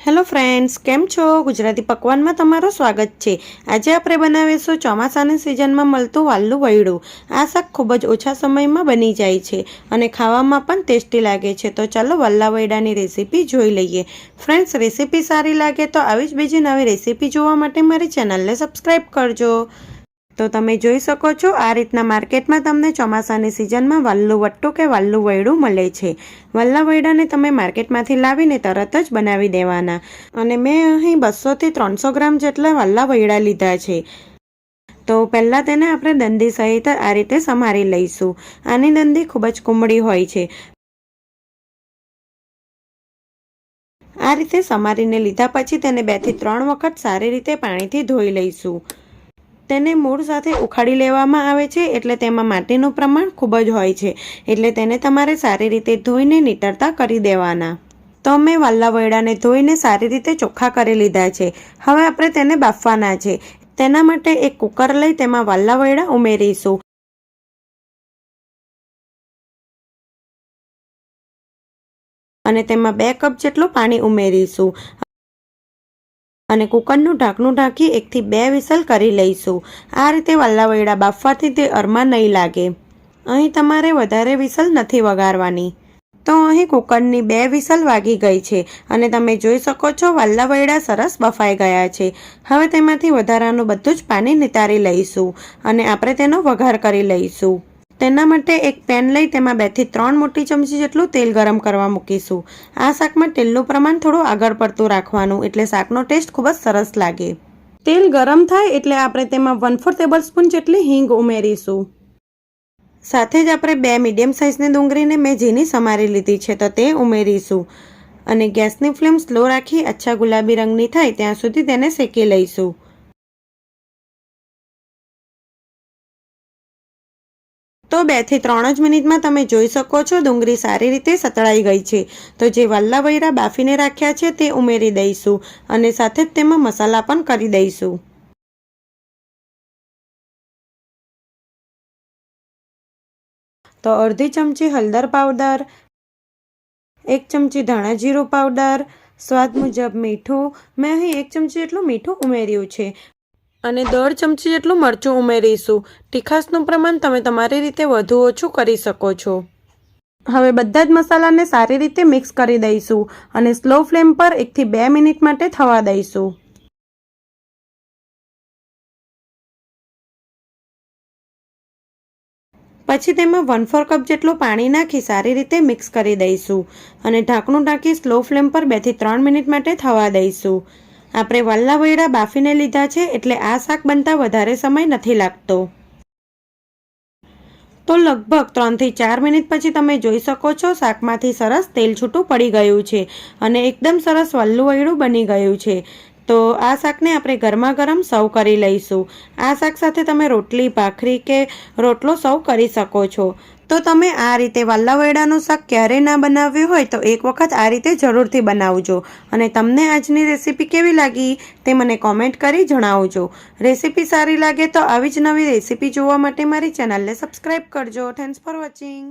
Hello friends, કેમ છો? ગુજરાતી પકવાનમાં તમારું સ્વાગત છે। આજે આપણે બનાવીશું ચોમાસાની સિઝનમાં મળતું વાલ્લું વૈડું। આ શાક ખૂબ જ ઓછા સમયમાં બની જાય છે અને ખાવામાં પણ ટેસ્ટી લાગે છે। તો ચાલો વાલ્લા વૈડાની રેસીપી જોઈ લઈએ। ફ્રેન્ડ્સ, રેસીપી સારી લાગે તો આવી જ બીજી નવી રેસીપી જોવા માટે મારી ચેનલને સબસ્ક્રાઈબ કરજો। તો તમે જોઈ શકો છો, આ રીતના માર્કેટમાં તમને ચોમાસાની સિઝનમાં વાલ્લું વટ્ટું કે વાલ્લું વૈડું મળે છે। વાલ્લા વૈડાને તમે માર્કેટમાંથી લાવીને તરત જ બનાવી દેવાના। અને મેં અહીં 200 થી 300 ગ્રામ જેટલા વાલ્લા વૈડા લીધા છે। તો પહેલાં તેને આપણે દંડી સહિત આ રીતે સમારી લઈશું। આની દંડી ખૂબ જ કુમળી હોય છે। આ રીતે સમારીને લીધા પછી તેને 2 થી 3 વખત સારી રીતે પાણીથી ધોઈ લઈશું। તેને મૂળ સાથે ઉખાડી લેવામાં આવે છે, એટલે તેમાં માટીનું પ્રમાણ ખૂબ જ હોય છે, એટલે તેને તમારે સારી રીતે ધોઈને નીતરતા કરી દેવાના। તો મેં વાલ્લા વૈડાને ધોઈને સારી રીતે ચોખ્ખા કરી લીધા છે। હવે આપણે તેને બાફવાના છે। તેના માટે એક કુકર લઈ તેમાં વાલ્લા વૈડા ઉમેરીશું અને તેમાં 2 કપ જેટલું પાણી ઉમેરીશું અને કુકરનું ઢાંકણું ઢાંકી 1 થી 2 વિસલ કરી લઈશું। આ રીતે વાલ્લા વૈડા બાફવાથી તે અરમાં નહીં લાગે। અહીં તમારે વધારે વિસલ નથી વગાડવાની। તો અહીં કુકરની 2 વિસલ વાગી ગઈ છે અને તમે જોઈ શકો છો વાલ્લા વૈડા સરસ બફાઈ ગયા છે। હવે તેમાંથી વધારાનું બધું જ પાણી નિતારી લઈશું અને આપણે તેનો વઘાર કરી લઈશું। તેના માટે એક પેન લઈ તેમાં 2 થી 3 મોટી ચમચી જેટલું તેલ ગરમ કરવા મૂકીશું। આ શાકમાં તેલનું પ્રમાણ થોડું આગળ પડતું રાખવાનું, એટલે શાકનો ટેસ્ટ ખૂબ જ સરસ લાગે। તેલ ગરમ થાય એટલે આપણે તેમાં 1/4 ટેબલસ્પૂન જેટલી હિંગ ઉમેરીશું। સાથે જ આપણે 2 મીડિયમ સાઇઝની ડુંગળીને મેં ઝીણી સમારી લીધી છે તો તે ઉમેરીશું અને ગેસની ફ્લેમ સ્લો રાખી આછા ગુલાબી રંગની થાય ત્યાં સુધી તેને શેકી લઈશું। તો 2 થી 3 જ મિનિટમાં તમે જોઈ શકો છો ડુંગળી સારી રીતે સતળાઈ ગઈ છે। તો જે વાલ્લા વૈડા બાફીને રાખ્યા છે તે ઉમેરી દઈશું અને સાથે જ તેમાં મસાલા પણ કરી દઈશું। તો અડધી ચમચી હળદર પાવડર, 1 ચમચી ધાણા જીરું પાવડર, સ્વાદ મુજબ મીઠું, મેં અહીં 1 ચમચી જેટલું મીઠું ઉમેર્યું છે અને 1.5 ચમચી જેટલું મરચું ઉમેરીશું। તીખાશનું પ્રમાણ તમે તમારી રીતે વધુ ઓછું કરી શકો છો। હવે બધા જ મસાલાને સારી રીતે મિક્સ કરી દઈશું અને સ્લો ફ્લેમ પર 1 થી 2 મિનિટ માટે થવા દઈશું। પછી તેમાં 1/4 કપ જેટલું પાણી નાખી સારી રીતે મિક્સ કરી દઈશું અને ઢાંકણું ઢાંકી સ્લો ફ્લેમ પર 2 થી 3 મિનિટ માટે થવા દઈશું। આપણે વાલ્લા વૈડા બાફીને લીધા છે એટલે આ શાક બનતા વધારે સમય નથી લાગતો। તો લગભગ 3 થી 4 મિનિટ પછી તમે જોઈ શકો છો શાકમાંથી સરસ તેલ છૂટું પડી ગયું છે અને એકદમ સરસ વાલ્લું વૈડું બની ગયું છે। તો આ શાકને આપણે ગરમા ગરમ સર્વ કરી લઈશું। આ શાક સાથે તમે રોટલી, ભાખરી કે રોટલો સર્વ કરી શકો છો। તો તમે આ રીતે વાલ્લા વૈડાનું શાક ક્યારેય ના બનાવ્યું હોય તો એક વખત આ રીતે જરૂરથી બનાવજો અને તમને આજની રેસીપી કેવી લાગી તે મને કોમેન્ટ કરી જણાવજો। રેસીપી સારી લાગે તો આવી જ નવી રેસીપી જોવા માટે મારી ચેનલને સબસ્ક્રાઈબ કરજો। Thanks for watching.